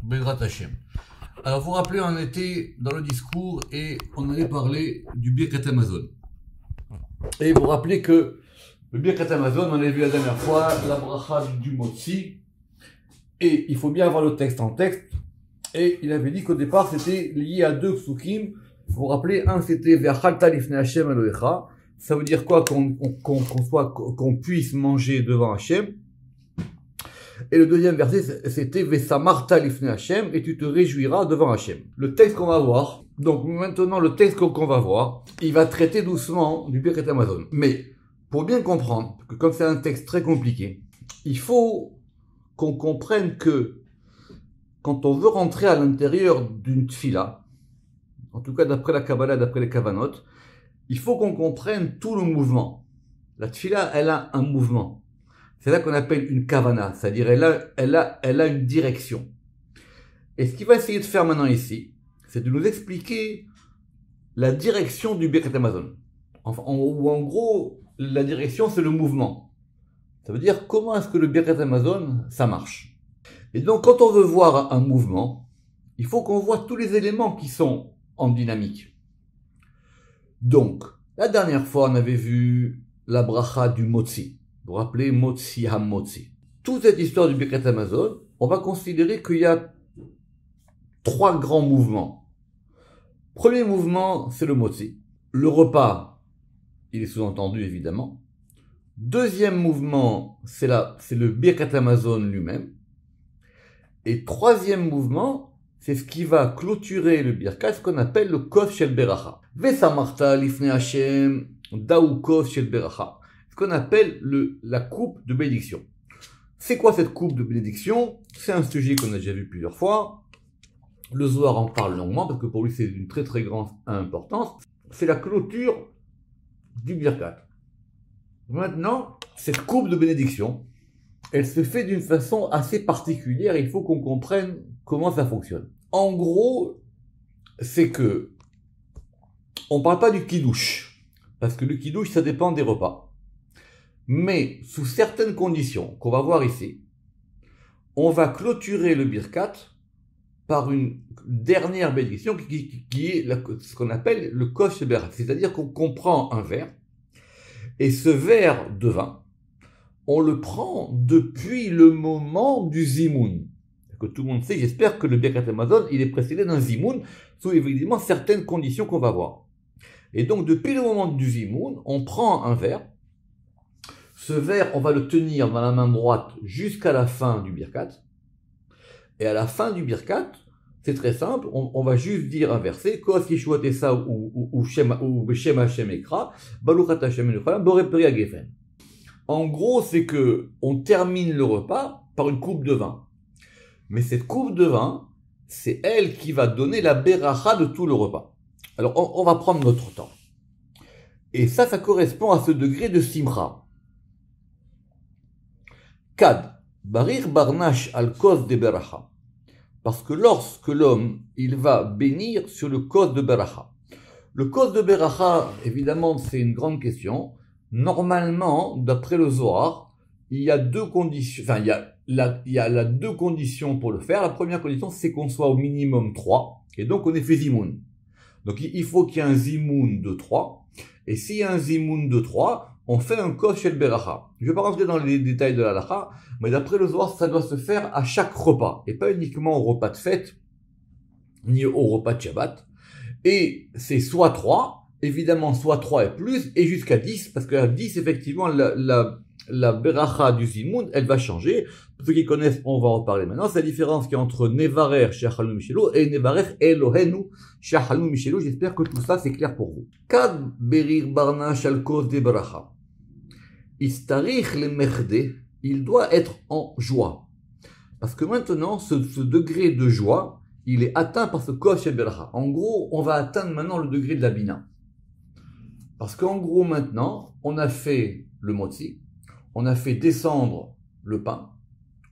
Bezrat Hashem. Alors, vous vous rappelez, on était dans le discours et on allait parler du Birkat Hamazon. Et vous vous rappelez que le Birkat Hamazon, on avait vu la dernière fois, la bracha du Motzi. Et il faut bien avoir le texte en texte. Et il avait dit qu'au départ, c'était lié à deux psukim. Vous vous rappelez, un c'était Ve'achalta lifnei Hashem Elohecha. Ça veut dire quoi? Qu'on puisse manger devant Hashem. Et le deuxième verset, c'était Ve'samarta lifnei Hashem, et tu te réjouiras devant Hashem. Le texte qu'on va voir, donc maintenant le texte qu'on va voir, il va traiter doucement du Birkat Hamazon. Mais, pour bien comprendre, que comme c'est un texte très compliqué, il faut qu'on comprenne que quand on veut rentrer à l'intérieur d'une tfila, en tout cas d'après la Kabbalah, d'après les Kavanot, il faut qu'on comprenne tout le mouvement. La tfila, elle a un mouvement. C'est ça qu'on appelle une kavana, c'est-à-dire elle a une direction. Et ce qu'il va essayer de faire maintenant ici, c'est de nous expliquer la direction du Birkat Hamazon. Enfin, en gros, la direction, c'est le mouvement. Ça veut dire comment est-ce que le Birkat Hamazon, ça marche. Et donc, quand on veut voir un mouvement, il faut qu'on voit tous les éléments qui sont en dynamique. Donc, la dernière fois, on avait vu la bracha du Motzi. Vous vous rappelez, Motzi HaMotzi. Toute cette histoire du Birkat Hamazon, on va considérer qu'il y a trois grands mouvements. Premier mouvement, c'est le Motzi. Le repas, il est sous-entendu évidemment. Deuxième mouvement, c'est le Birkat Hamazon lui-même. Et troisième mouvement, c'est ce qui va clôturer le Birkat, ce qu'on appelle le Kos Shel Beracha. Ve'samarta lifnei Hashem, Daou Kos Shel Beracha. Ce qu'on appelle la coupe de bénédiction. C'est quoi cette coupe de bénédiction? C'est un sujet qu'on a déjà vu plusieurs fois. Le Zohar en parle longuement parce que pour lui c'est d'une très très grande importance. C'est la clôture du Birkat. Maintenant, cette coupe de bénédiction, elle se fait d'une façon assez particulière. Il faut qu'on comprenne comment ça fonctionne. En gros, c'est que on parle pas du kidouche parce que le kidouche ça dépend des repas. Mais, sous certaines conditions, qu'on va voir ici, on va clôturer le Birkat par une dernière bénédiction qui est ce qu'on appelle le Kos Shel Beracha. C'est-à-dire qu'on prend un verre, et ce verre de vin, on le prend depuis le moment du Zimoun. Que tout le monde sait, j'espère que le Birkat Hamazon, il est précédé d'un Zimoun, sous évidemment certaines conditions qu'on va voir. Et donc, depuis le moment du Zimoun, on prend un verre. Ce verre, on va le tenir dans la main droite jusqu'à la fin du Birkat. Et à la fin du Birkat, c'est très simple, on va juste dire un verset, Kos Yeshuat Esa ou Beshem Hashem Ekra, Baruchat Hashem Elohecha, Borei Peri HaGefen. En gros, c'est que on termine le repas par une coupe de vin. Mais cette coupe de vin, c'est elle qui va donner la beracha de tout le repas. Alors, on va prendre notre temps. Et ça correspond à ce degré de simcha. Kad, barir barnash al kos de beracha. Parce que lorsque l'homme, il va bénir sur le kos de beracha. Le kos de beracha, évidemment, c'est une grande question. Normalement, d'après le Zohar, il y a deux conditions, enfin, il y a deux conditions pour le faire. La première condition, c'est qu'on soit au minimum 3. Et donc, on est fait zimoun. Donc, il faut qu'il y ait un zimoun de 3. Et s'il y a un zimoun de 3, on fait un Kos Shel Beracha. Je ne vais pas rentrer dans les détails de la halakha, mais d'après le Zohar, ça doit se faire à chaque repas, et pas uniquement au repas de fête, ni au repas de Shabbat. Et c'est soit 3, évidemment soit 3 et plus, et jusqu'à 10, parce qu'à 10, effectivement, la Beracha du Zimoun, elle va changer. Pour ceux qui connaissent, on va en parler maintenant. C'est la différence qu'il y a entre Nevarer She'achalnu Mishelo et Nevarer Elohenu She'achalnu Mishelo. J'espère que tout ça, c'est clair pour vous. Kad berir barnash al kos de beracha. Istarich le mechde, il doit être en joie. Parce que maintenant, ce degré de joie, il est atteint par ce Kos Shel Beracha. En gros, on va atteindre maintenant le degré de la Bina. Parce qu'en gros, maintenant, on a fait le Motzi, on a fait descendre le pain.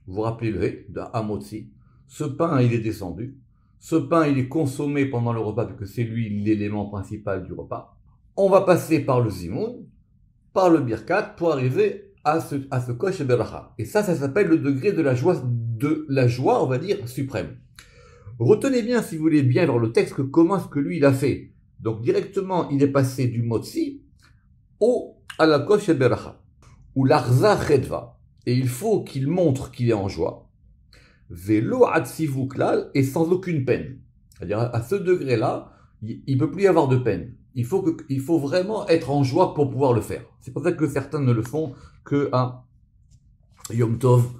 Vous vous rappelez le He de Hamotzi. Ce pain, il est descendu. Ce pain, il est consommé pendant le repas, parce que c'est lui l'élément principal du repas. On va passer par le Zimoun, par le Birkat, pour arriver à ce kosh beracha. Et ça s'appelle le degré de la joie, on va dire, suprême. Retenez bien, si vous voulez bien voir le texte, comment est-ce que lui, il a fait. Donc, directement, il est passé du motzi à la kosh beracha, ou l'arza chedva. Et il faut qu'il montre qu'il est en joie. Velo atsivu klal, et sans aucune peine. C'est-à-dire, à ce degré-là, il ne peut plus y avoir de peine. Il faut vraiment être en joie pour pouvoir le faire. C'est pour ça que certains ne le font qu'à Yom Tov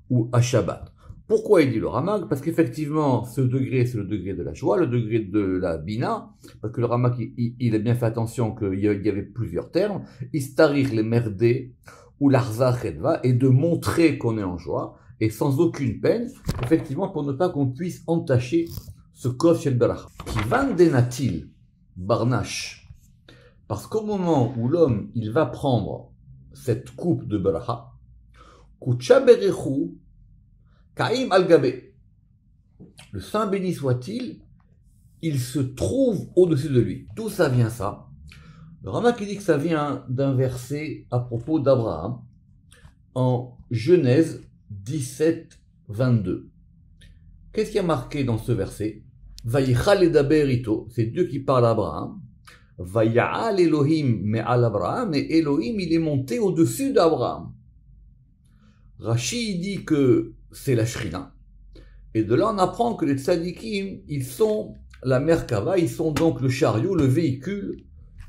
ou à Shabbat. Pourquoi il dit le Ramak? Parce qu'effectivement, ce degré, c'est le degré de la joie, le degré de la Bina, parce que le Ramak, il a bien fait attention qu'il y avait plusieurs termes, Istarich les merdé ou l'arza chedva, et de montrer qu'on est en joie, et sans aucune peine, effectivement, pour ne pas qu'on puisse entacher ce kof shel beracha. Qui vandenatil barnash, parce qu'au moment où l'homme, il va prendre cette coupe de beracha, kucha berechu kaim al gabé, le Saint béni soit-il, il se trouve au-dessus de lui. D'où ça vient ça? Le Ramak dit que ça vient d'un verset à propos d'Abraham en Genèse 17, 22. Qu'est-ce qui a marqué dans ce verset? Vayichal edaber ito, c'est Dieu qui parle à Abraham. Vaya'al Elohim me'al Abraham, et Elohim il est monté au-dessus d'Abraham. Rashi dit que c'est la Shrina. Et de là on apprend que les tzadikim, ils sont la Merkava, ils sont donc le chariot, le véhicule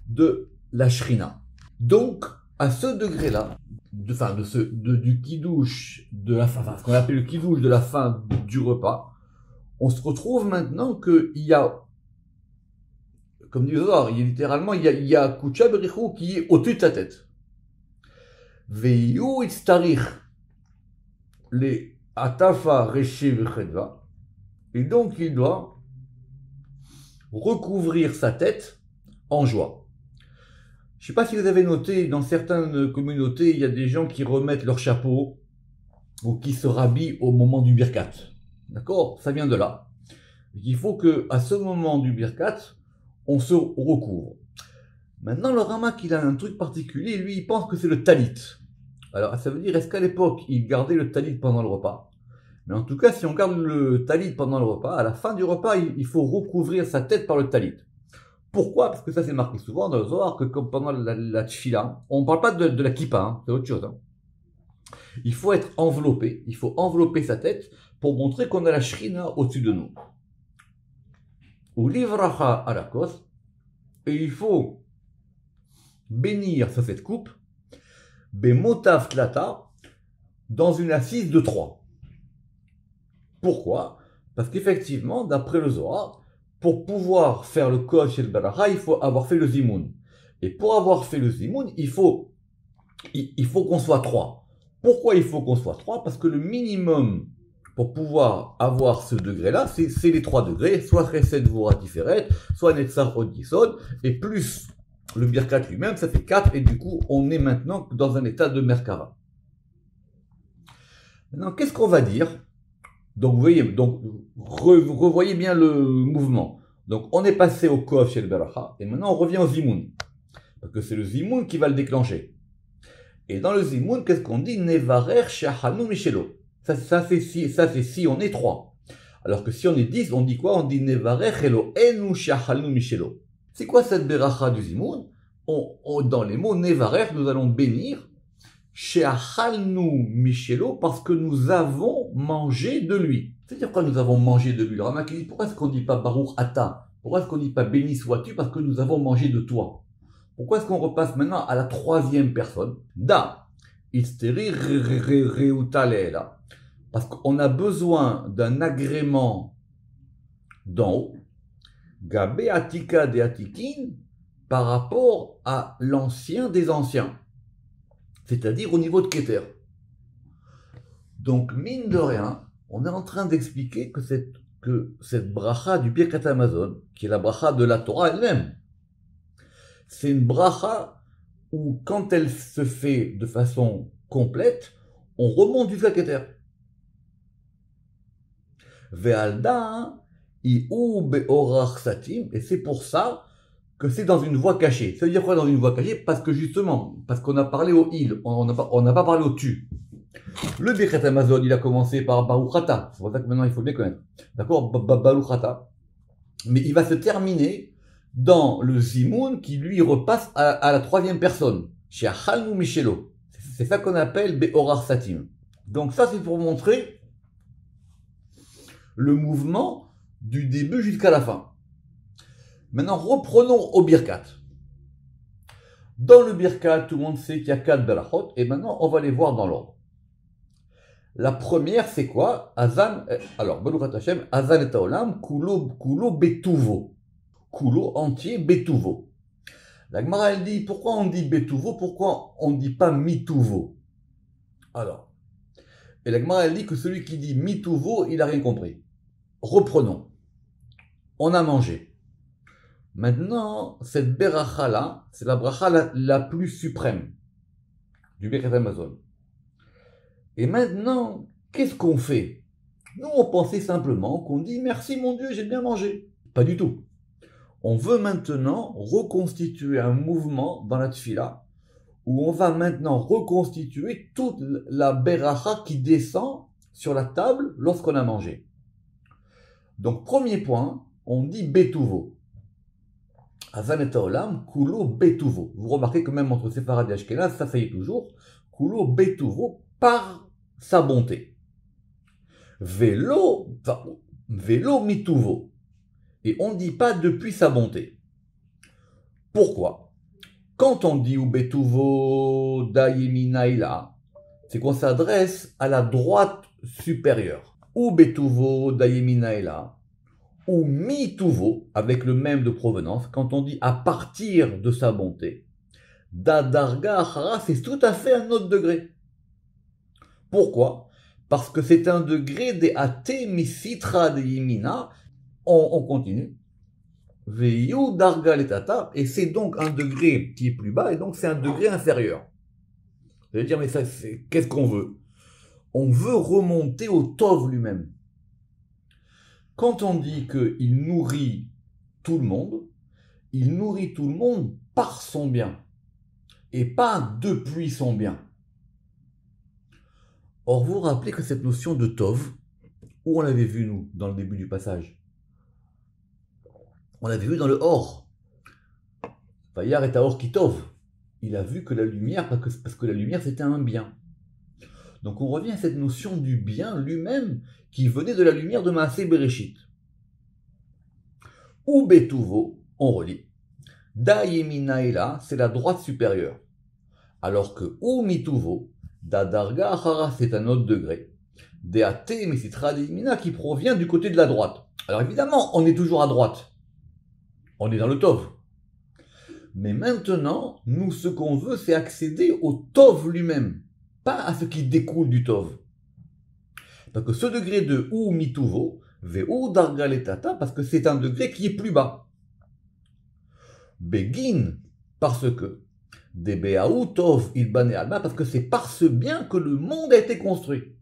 de la Shrina. Donc, à ce degré-là, du kidouche, de la fin, ce qu'on appelle le kidouche de la fin du repas, on se retrouve maintenant qu'il y a, comme dit Zohar, il y a Kucha Berichou qui est au-dessus de sa tête. Veyu itztarich les atafa reshi vechedva, et donc il doit recouvrir sa tête en joie. Je ne sais pas si vous avez noté, dans certaines communautés, il y a des gens qui remettent leur chapeau ou qui se rhabillent au moment du birkat. D'accord? Ça vient de là. Il faut qu'à ce moment du birkat, on se recouvre. Maintenant, le Ramak, il a un truc particulier. Lui, il pense que c'est le talit. Alors, ça veut dire, est-ce qu'à l'époque, il gardait le talit pendant le repas? Mais en tout cas, si on garde le talit pendant le repas, à la fin du repas, il faut recouvrir sa tête par le talit. Pourquoi? Parce que ça c'est marqué souvent dans le Zohar que comme pendant la tfila, on ne parle pas de la kippa, hein, c'est autre chose. Hein. Il faut être enveloppé, il faut envelopper sa tête pour montrer qu'on a la shrina au-dessus de nous. Ou livracha alakos, et il faut bénir sur cette coupe, bemotav tlata, dans une assise de 3. Pourquoi? Parce qu'effectivement, d'après le Zohar, pour pouvoir faire le kosh et le beracha, il faut avoir fait le zimoun. Et pour avoir fait le zimoun, il faut qu'on soit 3. Pourquoi il faut qu'on soit 3? Parce que le minimum pour pouvoir avoir ce degré-là, c'est les 3 degrés, soit chesed vora tiferet, soit netzar od yisod, et plus le birkat lui-même, ça fait 4, et du coup, on est maintenant dans un état de merkava. Maintenant, qu'est-ce qu'on va dire? Donc, vous voyez, revoyez bien le mouvement. Donc, on est passé au kof shel beracha, et maintenant on revient au zimoun. Parce que c'est le zimoun qui va le déclencher. Et dans le zimoun, qu'est-ce qu'on dit? Nevarer she'achalnu mishelo. Ça c'est si on est 3. Alors que si on est 10, on dit quoi? On dit nevarer eloenu she'achalnu mishelo. C'est quoi cette beracha du zimoun? Dans les mots nevarer, nous allons bénir She'achalnu Michelo, parce que nous avons mangé de lui. C'est-à-dire quoi nous avons mangé de lui? Le Ramak dit, pourquoi est-ce qu'on ne dit pas Baruch Ata? Pourquoi est-ce qu'on ne dit pas béni sois-tu? Parce que nous avons mangé de toi. Pourquoi est-ce qu'on repasse maintenant à la 3e personne? Da, Isteri Reuta Leela. Parce qu'on a besoin d'un agrément d'en haut. Gabe Atika de Atikin, par rapport à l'ancien des anciens. C'est-à-dire au niveau de Keter. Donc, mine de rien, on est en train d'expliquer que cette bracha du Birkat Hamazon, qui est la bracha de la Torah elle-même, c'est une bracha où, quand elle se fait de façon complète, on remonte jusqu'à Keter. Ve'alda, i'u be'orach satim, et c'est pour ça que c'est dans une voie cachée. Ça veut dire quoi dans une voie cachée? Parce que justement, parce qu'on a parlé au il, on n'a pas parlé au tu. Le Birkat Hamazon, il a commencé par Baruch Ata. C'est pour ça que maintenant il faut bien connaître. D'accord? Baruch Ata. Mais il va se terminer dans le Zimoun qui lui repasse à la troisième personne. Chez Achalnu Michelo. C'est ça qu'on appelle Be'orar Satim. Donc ça c'est pour montrer le mouvement du début jusqu'à la fin. Maintenant reprenons au Birkat. Dans le Birkat, tout le monde sait qu'il y a 4 Berachot, et maintenant on va les voir dans l'ordre. La première, c'est quoi? Azan, alors, Baruch Hashem, Azan et Taolam, Kulo Betuvo. Kulo entier Betuvo. La Gemara, elle dit, pourquoi on dit Betuvo? Pourquoi on ne dit pas Mituvo? Alors, et la Gemara, elle dit que celui qui dit Mituvo, il n'a rien compris. Reprenons. On a mangé. Maintenant, cette beracha-là, c'est la bracha la plus suprême du Birkat Hamazon. Et maintenant, qu'est-ce qu'on fait? Nous, on pensait simplement qu'on dit « Merci mon Dieu, j'ai bien mangé ». Pas du tout. On veut maintenant reconstituer un mouvement dans la tfila où on va maintenant reconstituer toute la beracha qui descend sur la table lorsqu'on a mangé. Donc, premier point, on dit « Betuvo ». Azan et Olam, Kulo Betuvo. Vous remarquez que même entre Séfarad et Ashkenaz, ça y est toujours. Kulo Betuvo par sa bonté. Vélo Mituvo. Et on ne dit pas depuis sa bonté. Pourquoi? Quand on dit ou Betuvo Dayeminaïla, c'est qu'on s'adresse à la droite supérieure. Ou Betuvo Dayeminaïla, ou Mituvo, avec le même de provenance, quand on dit à partir de sa bonté, Dadarga Achara, c'est tout à fait un autre degré. Pourquoi? Parce que c'est un degré des Ate Misitra de Yemina, on continue, Veyu Darga Letata, et c'est donc un degré qui est plus bas, et donc c'est un degré inférieur. Je veux dire, mais ça, qu'est-ce qu'on veut? On veut remonter au Tov lui-même. Quand on dit qu'il nourrit tout le monde, il nourrit tout le monde par son bien, et pas depuis son bien. Or, vous vous rappelez que cette notion de Tov, où on l'avait vu, nous, dans le début du passage? On l'avait vu dans le Or. Vayar et Or qui Tov. Il a vu que la lumière, parce que la lumière c'était un bien. Donc on revient à cette notion du bien lui-même qui venait de la lumière de Maaseh Bereshit. Ou Betuvo, on relit. Da Yeminaïla, c'est la droite supérieure. Alors que Ou Mituvo, Da Darga Achara, c'est un autre degré. Deate Mesitra Yemina qui provient du côté de la droite. Alors évidemment, on est toujours à droite. On est dans le Tov. Mais maintenant, nous, ce qu'on veut, c'est accéder au Tov lui-même, pas à ce qui découle du Tov. Donc ce degré de Ou Mituvo, Ve'u Darga Letata, parce que c'est un degré qui est plus bas. Begin, parce que des Be'aou Tov Ilbane Alma, parce que c'est par ce bien que le monde a été construit.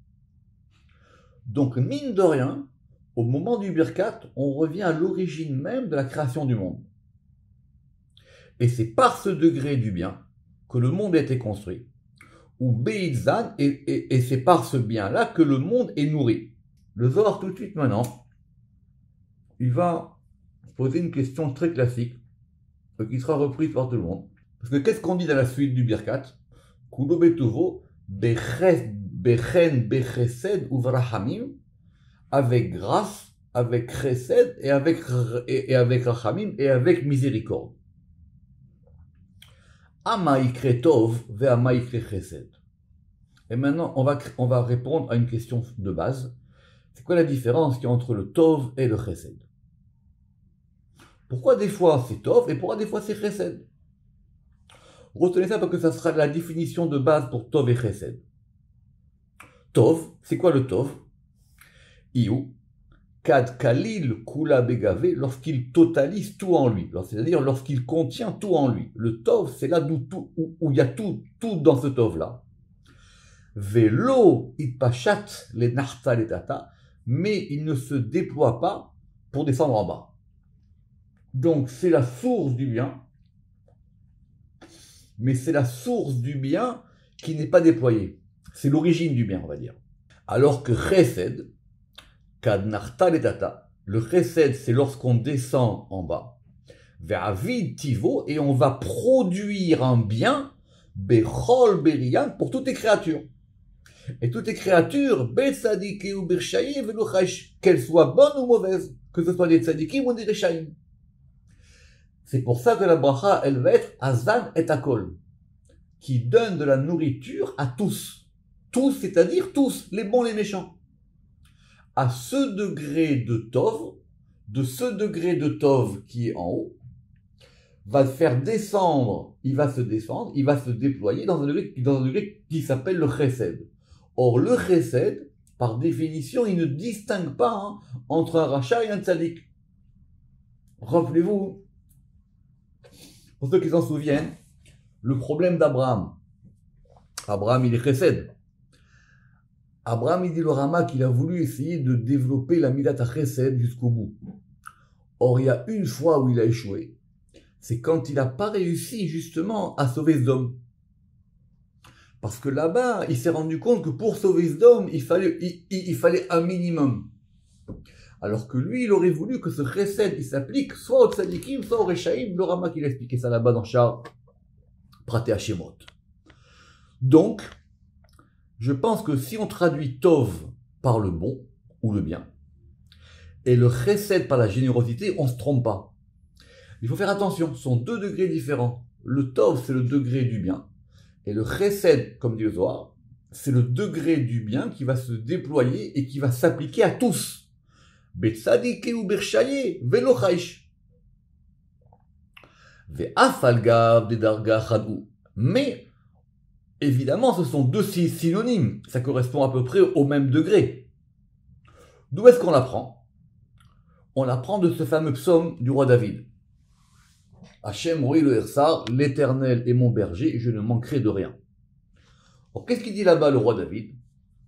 Donc, mine de rien, au moment du Birkat, on revient à l'origine même de la création du monde. Et c'est par ce degré du bien que le monde a été construit. Ou Beizan, et c'est par ce bien-là que le monde est nourri. Le Zohar, tout de suite maintenant, il va poser une question très classique, qui sera reprise par tout le monde. Parce que qu'est-ce qu'on dit dans la suite du Birkat? Kulo Betuvo, Bechen Bechesed Uvrahamim, avec grâce, avec Chesed, et avec Rachamim, et avec miséricorde. Amaïkre Tov, ve Amaïkre Chesed. Et maintenant, on va répondre à une question de base. C'est quoi la différence qu'il y a entre le Tov et le Chesed? Pourquoi des fois c'est Tov et pourquoi des fois c'est Chesed? Retenez ça parce que ça sera la définition de base pour Tov et Chesed. Tov, c'est quoi le Tov? Iou, Kad Kalil Kula Begave, lorsqu'il totalise tout en lui, c'est-à-dire lorsqu'il contient tout en lui. Le Tov, c'est là où il y a tout dans ce Tov-là. Velo Itpachat les Narta les Tata, mais il ne se déploie pas pour descendre en bas. Donc c'est la source du bien, mais c'est la source du bien qui n'est pas déployée. C'est l'origine du bien, on va dire. Alors que chesed, kadnarta letata, le chesed, c'est lorsqu'on descend en bas, vers avid tivo, et on va produire un bien, bechol berian, pour toutes les créatures. Et toutes les créatures, betsadike ou bershaïm, qu'elles soient bonnes ou mauvaises, que ce soit des tzadikim ou des reshaïm. C'est pour ça que la bracha, elle va être azan et akol, qui donne de la nourriture à tous. Tous, c'est-à-dire tous, les bons, les méchants. À ce degré de tov qui est en haut, va faire descendre, il va se déployer dans un degré qui s'appelle le chesed. Or, le chesed, par définition, il ne distingue pas entre un rachat et un tzadik. Rappelez-vous, pour ceux qui s'en souviennent, le problème d'Abraham. Abraham, il est chesed. Abraham, il dit le Rama qu'il a voulu essayer de développer la midat chesed jusqu'au bout. Or, il y a une fois où il a échoué. C'est quand il n'a pas réussi justement à sauver ce homme. Parce que là-bas, il s'est rendu compte que pour sauver ce homme, il fallait un minimum. Alors que lui, il aurait voulu que ce chesed, il s'applique soit au tzadikim, soit au reshaïm. Le Rama qu'il a expliqué ça là-bas dans Shar Praté Hashemot. Donc, je pense que si on traduit tov par le bon ou le bien, et le chesed par la générosité, on ne se trompe pas. Il faut faire attention, ce sont deux degrés différents. Le tov, c'est le degré du bien. Et le chesed, comme dit le Zohar, c'est le degré du bien qui va se déployer et qui va s'appliquer à tous. Betsadike ou bershaye, velo chaish. Ve'afalgav de darga chadou. Mais, évidemment, ce sont deux synonymes. Ça correspond à peu près au même degré. D'où est-ce qu'on l'apprend? On l'apprend de ce fameux psaume du roi David. Hachem roi le Hersar, l'Éternel est mon berger, je ne manquerai de rien. Alors, qu'est-ce qu'il dit là-bas le roi David?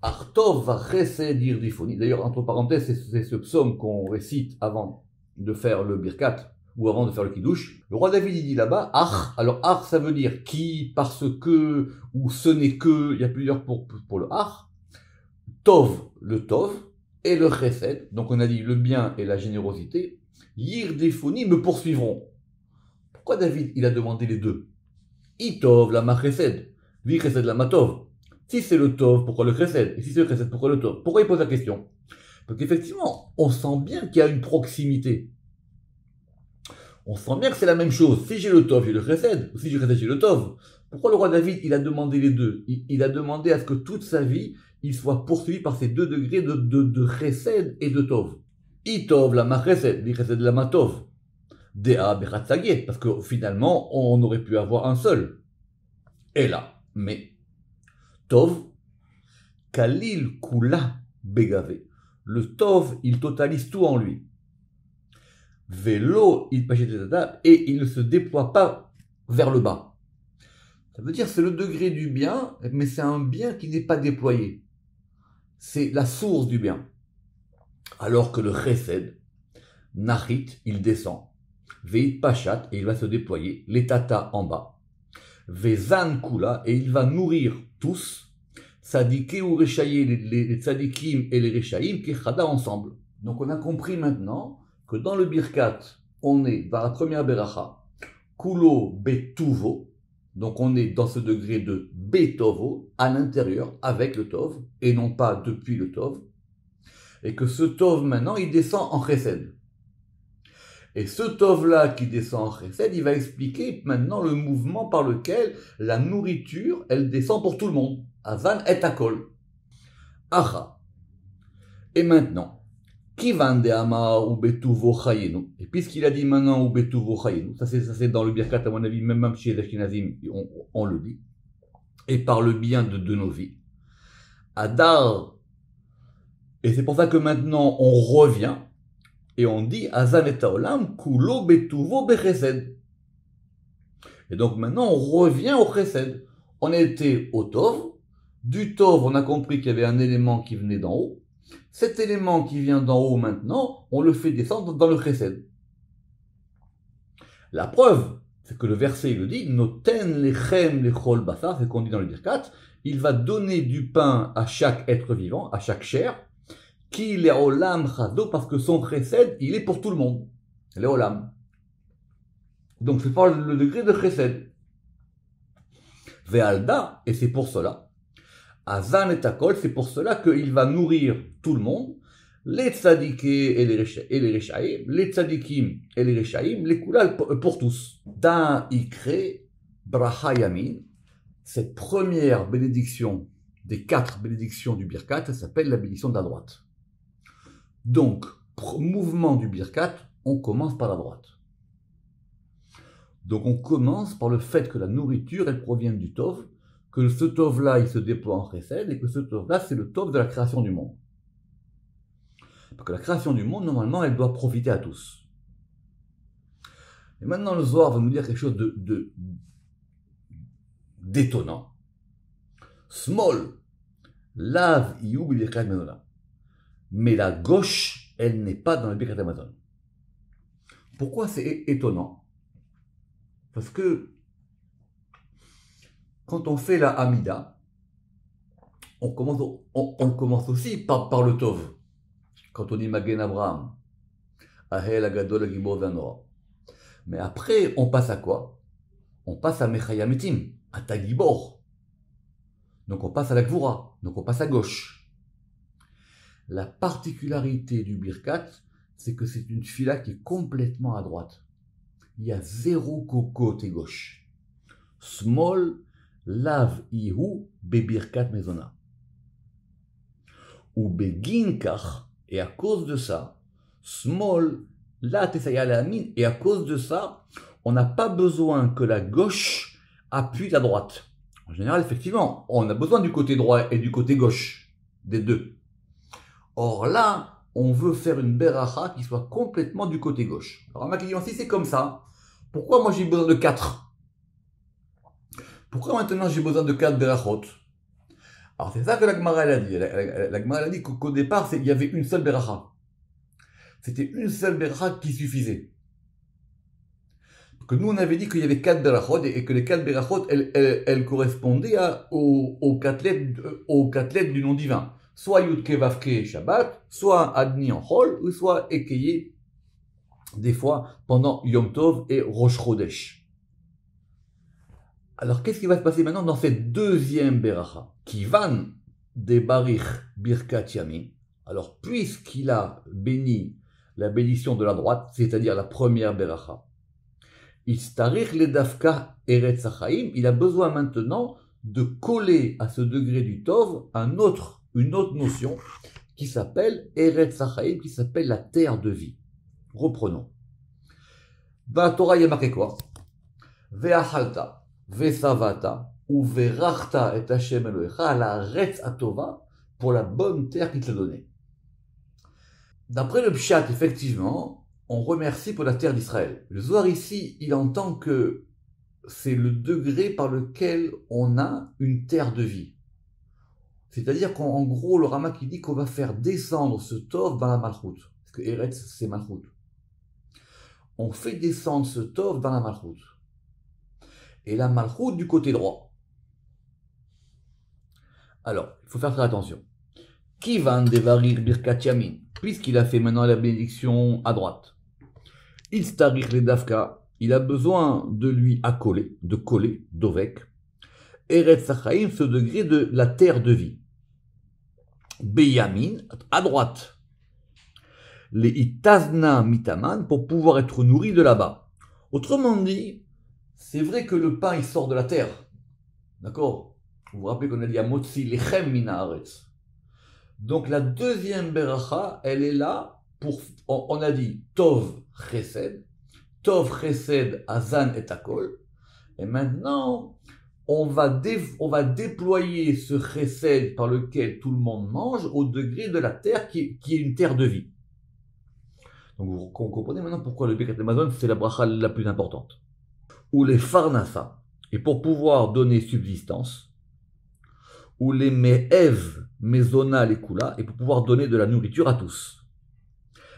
Artov va chesed irdifoni. D'ailleurs, entre parenthèses, c'est ce psaume qu'on récite avant de faire le birkat ou avant de faire le kiddush. Le roi David, il dit là-bas, Ach. Alors, Ach, ça veut dire qui, parce que, ou ce n'est que, il y a plusieurs pour le Ach. Tov, le Tov, et le chesed. Donc, on a dit le bien et la générosité. Irdifoni me poursuivront. Pourquoi David, il a demandé les deux? Itov, la ma chesed. Vi chesed, la ma tov. Si c'est le tov, pourquoi le chesed? Et si c'est le chesed, pourquoi le tov? Pourquoi il pose la question? Parce qu'effectivement, on sent bien qu'il y a une proximité. On sent bien que c'est la même chose. Si j'ai le tov, j'ai le chesed. Ou si j'ai le chesed, j'ai le tov. Pourquoi le roi David, il a demandé les deux? Il a demandé à ce que toute sa vie, il soit poursuivi par ces deux degrés de chesed et de tov. Itov, la ma chesed. Vi chesed, la ma tov. Dea bechatzagé, parce que finalement, on aurait pu avoir un seul. Et là, mais, Tov, Kalil Kula Begavé. Le Tov, il totalise tout en lui. Vélo, il pacheteta, et il ne se déploie pas vers le bas. Ça veut dire c'est le degré du bien, mais c'est un bien qui n'est pas déployé. C'est la source du bien. Alors que le chesed, Nachit, il descend. Veit Pachat, et il va se déployer, les tata en bas. Vezan Kula, et il va nourrir tous, Tzadike ou Rechaye, les Tzadikim et les Rechaïm, qui chada ensemble. Donc on a compris maintenant que dans le Birkat, on est dans la première Beracha, Kulo Betuvo, donc on est dans ce degré de Betovo, à l'intérieur, avec le Tov, et non pas depuis le Tov, et que ce Tov maintenant, il descend en Chesed. Et ce Tov-là qui descend en Chesed, il va expliquer maintenant le mouvement par lequel la nourriture, elle descend pour tout le monde. Azan et akol. Acha. Et maintenant, Kivan de Amar ou Betuvo Chayenu. Et puisqu'il a dit maintenant ou Betuvo Chayenu, ça c'est dans le Birkat, à mon avis, même chez les Ashkenazim, on le dit. Et par le bien de nos vies. Adar. Et c'est pour ça que maintenant, on revient. Et on dit Azan et Taolam, Kulo Betuvo Bechesed. Et donc maintenant on revient au Chesed. On était au Tov. Du Tov, on a compris qu'il y avait un élément qui venait d'en haut. Cet élément qui vient d'en haut maintenant, on le fait descendre dans le Chesed. La preuve, c'est que le verset il le dit, Noten lechem lechol basar, c'est qu'on dit dans le Birkat, il va donner du pain à chaque être vivant, à chaque chair, qui les olam chado, parce que son chesed, il est pour tout le monde. Les olam. Donc c'est pas le degré de chesed. Ve'alda, et c'est pour cela, Azan et Akol, c'est pour cela qu'il va nourrir tout le monde, les tzadikim et les reshaïm, les tzadikim et les reshaïm, les koulal pour tous. Dans Ikre, Bracha Yamin, cette première bénédiction des 4 bénédictions du Birkat, ça s'appelle la bénédiction de la droite. Donc, mouvement du Birkat, on commence par la droite. Donc on commence par le fait que la nourriture, elle provient du Tov, que ce Tov-là, il se déploie en Chesed, et que ce Tov-là, c'est le Tov de la création du monde. Parce que la création du monde, normalement, elle doit profiter à tous. Et maintenant, le Zohar va nous dire quelque chose d'étonnant. Small, lave, iyub, birkat mezona. Mais la gauche, elle n'est pas dans le Birkat Hamazon. Pourquoi c'est étonnant? Parce que quand on fait la Hamida, on commence aussi par le Tov. Quand on dit Magen Abraham, Ahel Agadol Agibor Zanora. Mais après, on passe à quoi? On passe à Mechayamitim, à Tagibor. Donc on passe à la Gvura, donc on passe à gauche. La particularité du Birkat, c'est que c'est une fila qui est complètement à droite. Il y a 0 côté gauche. Small, lav, ihu, bebirkat mezona. Ou beginkach, et à cause de ça, small, la tesaya la amin, et à cause de ça, on n'a pas besoin que la gauche appuie la droite. En général, effectivement, on a besoin du côté droit et du côté gauche, des deux. Or là, on veut faire une beracha qui soit complètement du côté gauche. Alors, ma question, si c'est comme ça, pourquoi moi j'ai besoin de 4? Pourquoi maintenant j'ai besoin de 4 berachot? Alors c'est ça que la Gemara a dit. La Gemara a dit qu'au départ, il y avait une seule beracha. C'était une seule beracha qui suffisait. Que nous on avait dit qu'il y avait 4 berachot et que les 4 berachot, elles correspondaient aux 4 lettres du nom divin. Soit Yudke Vavke Shabbat, soit Adni en Chol, ou soit Ekeye, des fois pendant Yom Tov et Rosh Chodesh. Alors qu'est-ce qui va se passer maintenant dans cette deuxième beracha? Kivan de Barich Birkat Yamin. Alors puisqu'il a béni la bénédiction de la droite, c'est-à-dire la première beracha, Istarich le Dafka Eretz Hachaim, il a besoin maintenant de coller à ce degré du Tov une autre notion qui s'appelle Eretz Hachaim, qui s'appelle la terre de vie. Reprenons. Dans la Torah, il y a marqué quoi? Ve'achalta, ve'savata, ou ve'rachta et Hashem Elohecha, la retz atova, pour la bonne terre qu'il t'a donnée. D'après le Pshat, effectivement, on remercie pour la terre d'Israël. Le Zohar ici, il entend que c'est le degré par lequel on a une terre de vie. C'est-à-dire qu'en gros, le Rama qui dit qu'on va faire descendre ce Tov dans la Malchut. Parce que Eretz, c'est Malchut. On fait descendre ce Tov dans la Malchut. Et la Malchut du côté droit. Alors, il faut faire très attention. Kivan devarir birkat yamin, puisqu'il a fait maintenant la bénédiction à droite. Il starir le dafka, il a besoin de lui accoler, de coller, d'ovek. Eretz Hachaim, ce degré de la terre de vie. Beyamin, à droite. Les itazna mitaman, pour pouvoir être nourri de là-bas. Autrement dit, c'est vrai que le pain, il sort de la terre. D'accord? Vous vous rappelez qu'on a dit à Motzi lechem mina haaretz. Donc la deuxième beracha, elle est là pour, on a dit Tov Chesed, Azan et Akol. Et maintenant, on va déployer ce Chesed par lequel tout le monde mange au degré de la terre qui est une terre de vie. Donc vous comprenez maintenant pourquoi le Birkat Hamazon, c'est la bracha la plus importante. Ou les Farnasa, et pour pouvoir donner subsistance, ou les Me'ev, Mezona, les Kula, et pour pouvoir donner de la nourriture à tous.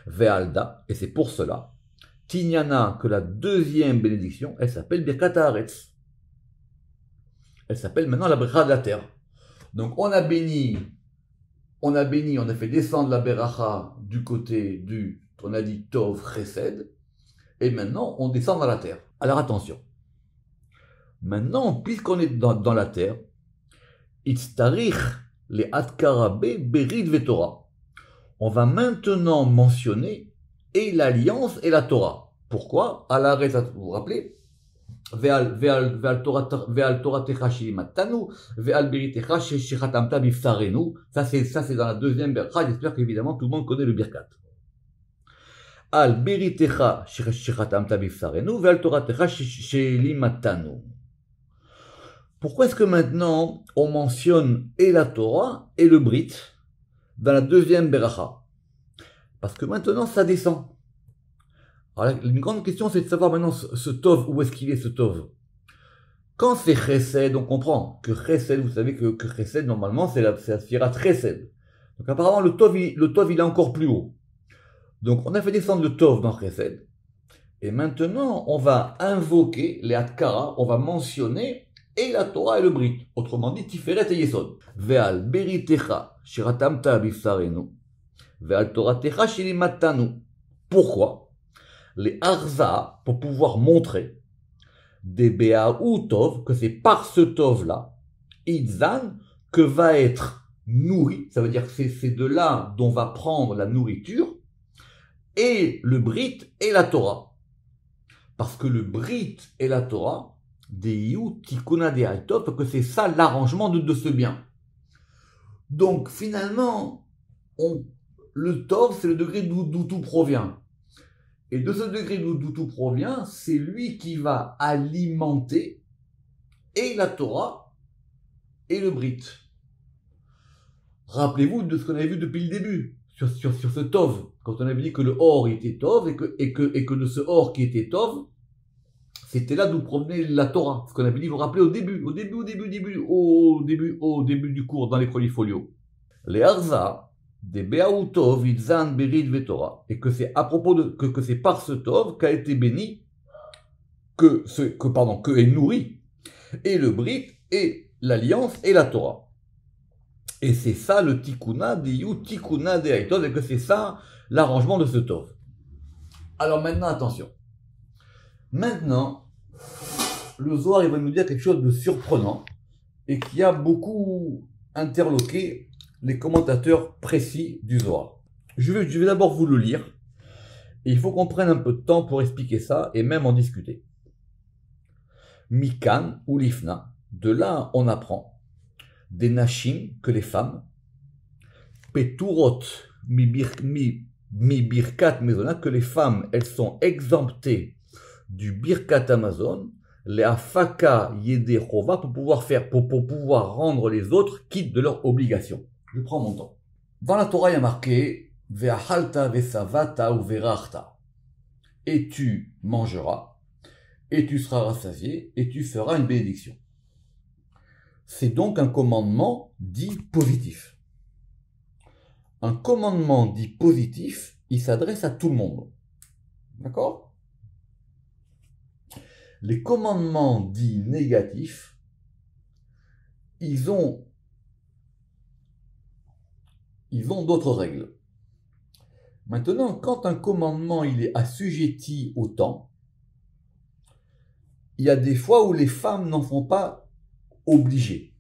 Ve'alda, et c'est pour cela, Tignana, que la deuxième bénédiction, elle s'appelle Birkat Haaretz. Elle s'appelle maintenant la Bracha de la terre. Donc on a fait descendre la Beracha du côté du, on a dit Tov Chesed, et maintenant on descend dans la terre. Alors attention. Maintenant, puisqu'on est dans la terre, Itztarich les Atkarabe Berit Vetorah. On va maintenant mentionner et l'alliance et la Torah. Pourquoi? À l'arrêt, vous vous rappelez? Ve'al Toratecha shelimatanu, ve'al beritecha shechatamta bifsarenu. Ça c'est dans la deuxième bercha. J'espère qu'évidemment tout le monde connaît le birkat. Al beritecha shechatamta bifsarenu, ve'al toratecha shelimatanu. Pourquoi est-ce que maintenant on mentionne et la Torah et le Brit dans la deuxième beracha? Parce que maintenant ça descend. Alors, une grande question, c'est de savoir maintenant ce Tov, où est-ce qu'il est ce Tov? Quand c'est Chesed, on comprend que Chesed, vous savez que Chesed, normalement, c'est la Sfirat Chesed. Donc apparemment, le Tov, il est encore plus haut. Donc on a fait descendre le Tov dans Chesed. Et maintenant, on va invoquer les Atkara, on va mentionner et la Torah et le Brit. Autrement dit, Tiferet et Yesod. Ve'al beritecha shiratamta bifsarenu. Ve'al toratecha shelimatanu. Pourquoi? Les Arza, pour pouvoir montrer des Béaou Tov, que c'est par ce Tov-là, Itzan, que va être nourri, ça veut dire que c'est de là dont va prendre la nourriture, et le Brit et la Torah. Parce que le Brit et la Torah, des You Tikuna de Altov, que c'est ça l'arrangement de ce bien. Donc finalement, le Tov, c'est le degré d'où tout provient. Et de ce degré d'où tout provient, c'est lui qui va alimenter et la Torah et le Brit. Rappelez-vous de ce qu'on avait vu depuis le début, sur ce Tov, quand on avait dit que le Or était Tov et que de ce Or qui était Tov, c'était là d'où provenait la Torah. Ce qu'on avait dit, vous vous rappelez au début du cours dans les Prolifolios. Les Arza, des Béaou Tov, Itzan, Berit, Vetorah, et que c'est à propos que c'est par ce Tov qu'a été béni, que est nourri, et le Brit, et l'Alliance, et la Torah. Et c'est ça le Tikuna, des You, Tikuna, des Haïtov, et que c'est ça l'arrangement de ce Tov. Alors maintenant, attention. Maintenant, le Zohar, il va nous dire quelque chose de surprenant, et qui a beaucoup interloqué les commentateurs précis du Zohar. Je vais d'abord vous le lire, et il faut qu'on prenne un peu de temps pour expliquer ça, et même en discuter. Mikan ou Lifna, de là on apprend, des Nashim, que les femmes, Peturot, mi Birkat Mezona, que les femmes, elles sont exemptées du Birkat Amazon, les Afaka Yede Chova, pour pouvoir rendre les autres quittes de leurs obligations. Je prends mon temps. Dans la Torah, il y a marqué Ve'achalta ve'savata ou ve'rachta. Et tu mangeras, et tu seras rassasié, et tu feras une bénédiction. C'est donc un commandement dit positif. Un commandement dit positif, il s'adresse à tout le monde. D'accord? Les commandements dits négatifs, ils ont d'autres règles. Maintenant, quand un commandement il est assujetti au temps, il y a des fois où les femmes n'en sont pas obligées.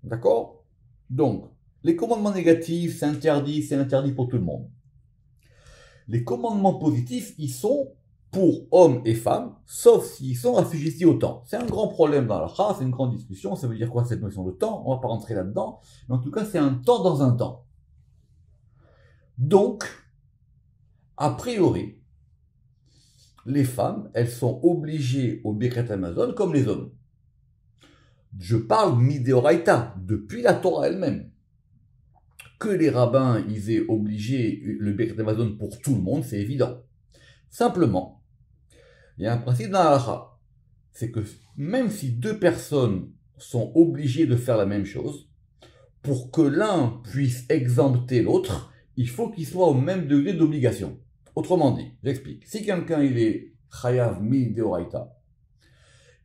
D'accord? Donc, les commandements négatifs, c'est interdit pour tout le monde. Les commandements positifs, ils sont pour hommes et femmes, sauf s'ils sont assujettis au temps. C'est un grand problème dans la Chara, c'est une grande discussion. Ça veut dire quoi cette notion de temps? On va pas rentrer là-dedans. Mais en tout cas, c'est un temps dans un temps. Donc, a priori, les femmes, elles sont obligées au Birkat Amazon comme les hommes. Je parle Mideoraita, depuis la Torah elle-même. Que les rabbins, ils aient obligé le Birkat Amazon pour tout le monde, c'est évident. Simplement, il y a un principe dans la halakha, c'est que même si deux personnes sont obligées de faire la même chose, pour que l'un puisse exempter l'autre, il faut qu'ils soient au même degré d'obligation. Autrement dit, j'explique. Si quelqu'un il est chayav mi deoraita,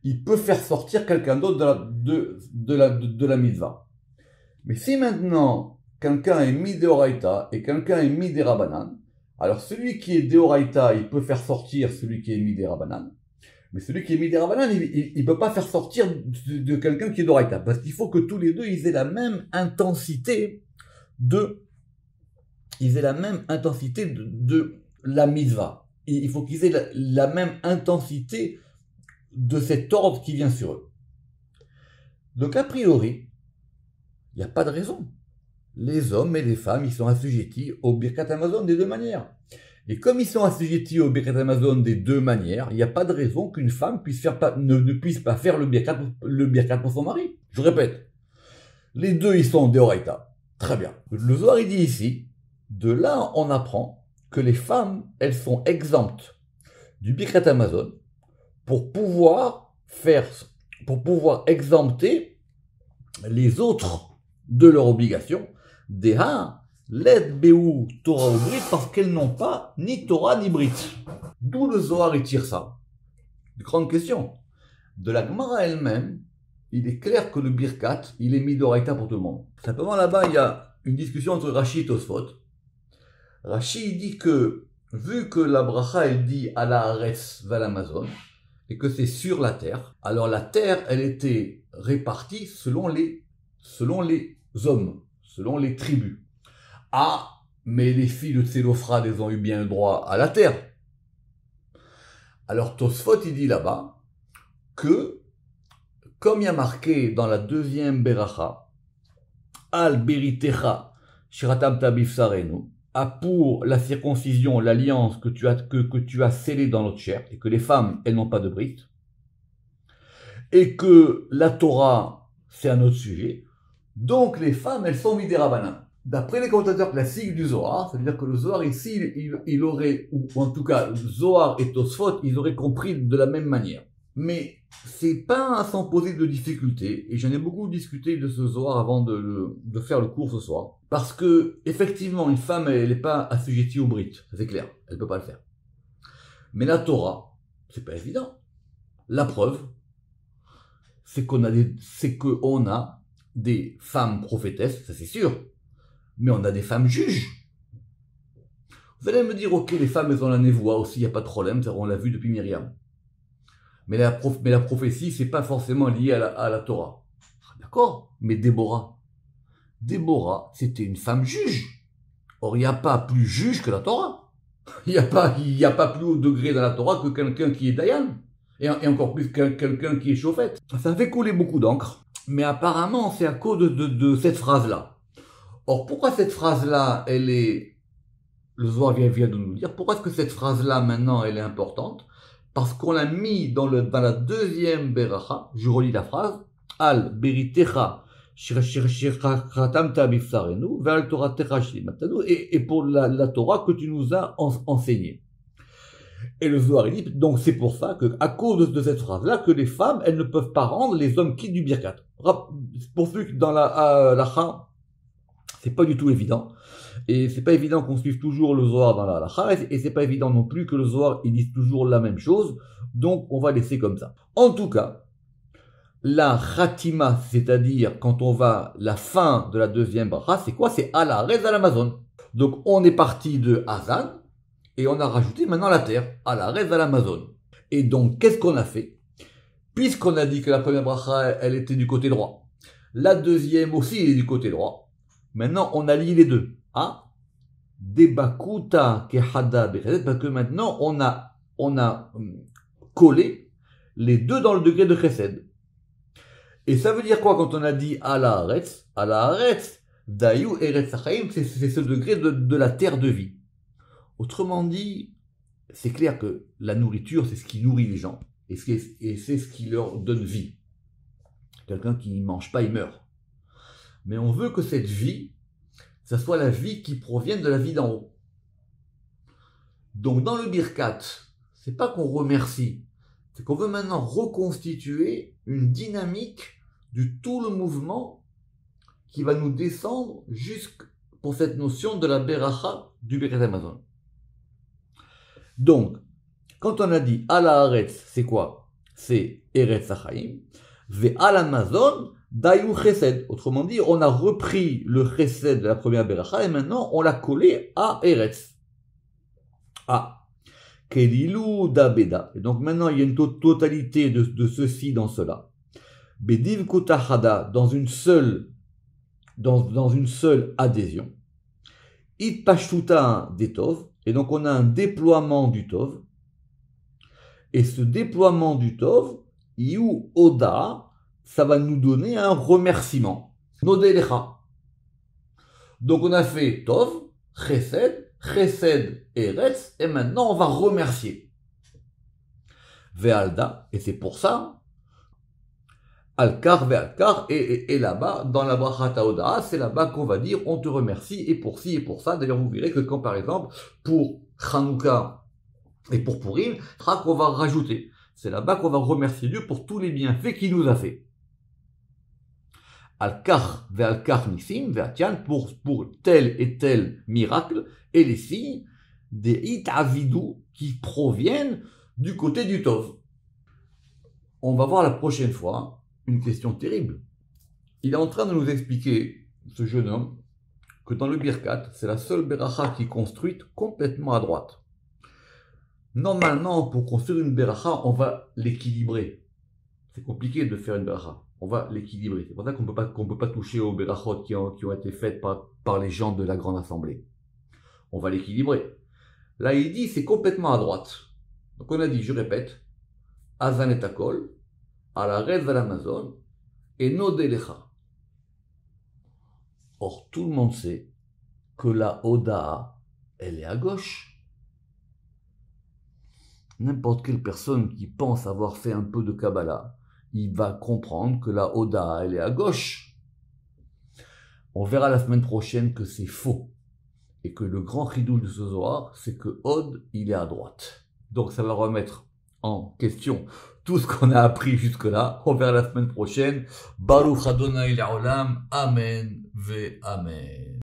il peut faire sortir quelqu'un d'autre de la mitzvah. Mais si maintenant quelqu'un est mi deoraita et quelqu'un est mi derabanan, alors celui qui est deoraita, il peut faire sortir celui qui est mi derabanan. Mais celui qui est mi derabanan, il ne peut pas faire sortir de quelqu'un qui est deoraita. Parce qu'il faut que tous les deux, ils aient la même intensité de la mitzvah. Il faut qu'ils aient la même intensité de cet ordre qui vient sur eux. Donc a priori, il n'y a pas de raison. Les hommes et les femmes, ils sont assujettis au Birkat Hamazon des deux manières. Et comme ils sont assujettis au Birkat Hamazon des deux manières, il n'y a pas de raison qu'une femme ne puisse pas faire le Birkat pour son mari. Je répète, les deux, ils sont en Deoraita. Très bien. Le Zohar, il dit ici, de là, on apprend que les femmes, elles sont exemptes du Birkat Hamazon pour pouvoir exempter les autres de leur obligation, Deha, Led Béou, Torah ou Brit, parce qu'elles n'ont pas ni Torah ni Brit. D'où le Zohar il tire ça. Grande question. De la Gemara elle-même, il est clair que le Birkat, il est mis d'oraita pour tout le monde. Simplement là-bas, il y a une discussion entre Rashi et Tosfot. Rashi dit que, vu que la bracha, elle dit à la Haaretz vers l'Amazon, et que c'est sur la terre, alors la terre, elle était répartie selon les hommes, selon les tribus. Ah, mais les filles de Tsélophrad, elles ont eu bien le droit à la terre. Alors Tosfot, il dit là-bas que, comme il y a marqué dans la deuxième Beracha, Al Beritecha Shiratam Tabif Sarenu, pour la circoncision, l'alliance que tu as scellée dans notre chair, et que les femmes, elles n'ont pas de brit, et que la Torah, c'est un autre sujet, donc les femmes, elles sont midérabanan. D'après les commentateurs classiques du Zohar, c'est-à-dire que le Zohar ici, il aurait, ou en tout cas, Zohar et Tosfot, ils auraient compris de la même manière. Mais c'est pas sans poser de difficultés, et j'en ai beaucoup discuté de ce Zohar avant de faire le cours ce soir, parce que, effectivement, une femme, elle n'est pas assujettie au brit, c'est clair, elle ne peut pas le faire. Mais la Torah, c'est pas évident. La preuve, c'est qu'on a des femmes prophétesses, ça c'est sûr, mais on a des femmes juges. Vous allez me dire, ok, les femmes, elles ont la névoie aussi, il n'y a pas de problème, on l'a vu depuis Myriam. Mais la prophétie, c'est pas forcément lié à la Torah. D'accord? Mais Déborah, c'était une femme juge. Or, il n'y a pas plus juge que la Torah. Il n'y a pas plus haut degré dans la Torah que quelqu'un qui est Dayan. Et encore plus quelqu'un qui est chauffette. Ça fait couler beaucoup d'encre. Mais apparemment, c'est à cause de cette phrase-là. Or, pourquoi cette phrase-là, le Zohar vient de nous dire, pourquoi est-ce que cette phrase-là, maintenant, elle est importante? Parce qu'on l'a mis dans la deuxième Beracha, je relis la phrase, Al Beritecha Shiratam Tabif Sarenu, Ve'al Torah Techa Shlimatanu, et pour la Torah que tu nous as enseignée. Et le Zohar dit, donc c'est pour ça que, à cause de cette phrase-là, que les femmes, elles ne peuvent pas rendre les hommes quittes du Birkat. Pour ceux qui dans la Cha, c'est pas du tout évident. Et c'est pas évident qu'on suive toujours le Zohar dans la Halacha, et c'est pas évident non plus que le Zohar, il dise toujours la même chose. Donc, on va laisser comme ça. En tout cas, la Khatima, c'est-à-dire quand on va la fin de la deuxième bracha, c'est quoi? C'est Ala Rez à l'Amazon. Donc, on est parti de Hazan, et on a rajouté maintenant la terre, Ala Rez à l'Amazon. Et donc, qu'est-ce qu'on a fait? Puisqu'on a dit que la première bracha, elle était du côté droit, la deuxième aussi, elle est du côté droit. Maintenant, on allie les deux. Ah, Debakuta Kehada Bechesed, parce que maintenant, on a collé les deux dans le degré de Chesed. Et ça veut dire quoi quand on a dit Ala Haaretz, Dayu Eretz Hachaim, c'est ce degré de la terre de vie. Autrement dit, c'est clair que la nourriture, c'est ce qui nourrit les gens. Et c'est ce qui leur donne vie. Quelqu'un qui ne mange pas, il meurt. Mais on veut que cette vie, ça soit la vie qui provient de la vie d'en haut. Donc dans le Birkat, c'est pas qu'on remercie, c'est qu'on veut maintenant reconstituer une dynamique du tout le mouvement qui va nous descendre pour cette notion de la Beracha du Birkat Hamazon. Donc, quand on a dit Ala Haaretz, c'est quoi? C'est Eretz Hachaim. Ve Ala Mazon, Dayu Chesed. Autrement dit, on a repris le Chesed de la première Beracha et maintenant on l'a collé à Eretz. Ah. Kelilu da Beda. Et donc maintenant il y a une totalité de ceci dans cela. Bediv Kutahada, dans une seule adhésion. It Pashtuta des Tov. Et donc on a un déploiement du Tov. Et ce déploiement du Tov, Iu Oda, ça va nous donner un remerciement. Nodelecha. Donc on a fait Tov, Chesed, Chesed, Eretz, et maintenant on va remercier. Ve'alda, et c'est pour ça, Alkar, Ve'alkar, et là-bas, dans la Brachat Hoda, c'est là-bas qu'on va dire on te remercie, et pour ci, et pour ça. D'ailleurs, vous verrez que quand, par exemple, pour Chanouka et pour Purim, on va rajouter. C'est là-bas qu'on va remercier Dieu pour tous les bienfaits qu'il nous a fait. Al-Kar ve'al-Kar Nissim ve'atian pour tel et tel miracle et les signes des Itavidou qui proviennent du côté du Tov. On va voir la prochaine fois une question terrible. Il est en train de nous expliquer, ce jeune homme, que dans le Birkat, c'est la seule Beracha qui est construite complètement à droite. Normalement, pour construire une Beracha, on va l'équilibrer. C'est compliqué de faire une Beracha. On va l'équilibrer. C'est pour ça qu'on peut pas toucher aux berachot qui ont été faites par les gens de la grande assemblée. On va l'équilibrer. Là, il dit, c'est complètement à droite. Donc, on a dit, je répète, Azan et Akol, à la Rez à l'Amazon, et Nodelecha. Or, tout le monde sait que la Oda, elle est à gauche. N'importe quelle personne qui pense avoir fait un peu de Kabbalah, il va comprendre que la Oda, elle est à gauche. On verra la semaine prochaine que c'est faux. Et que le grand chidouche de ce Zohar, c'est que Od, il est à droite. Donc ça va remettre en question tout ce qu'on a appris jusque-là. On verra la semaine prochaine. Baruch Adonai Le'olam. Amen ve Amen.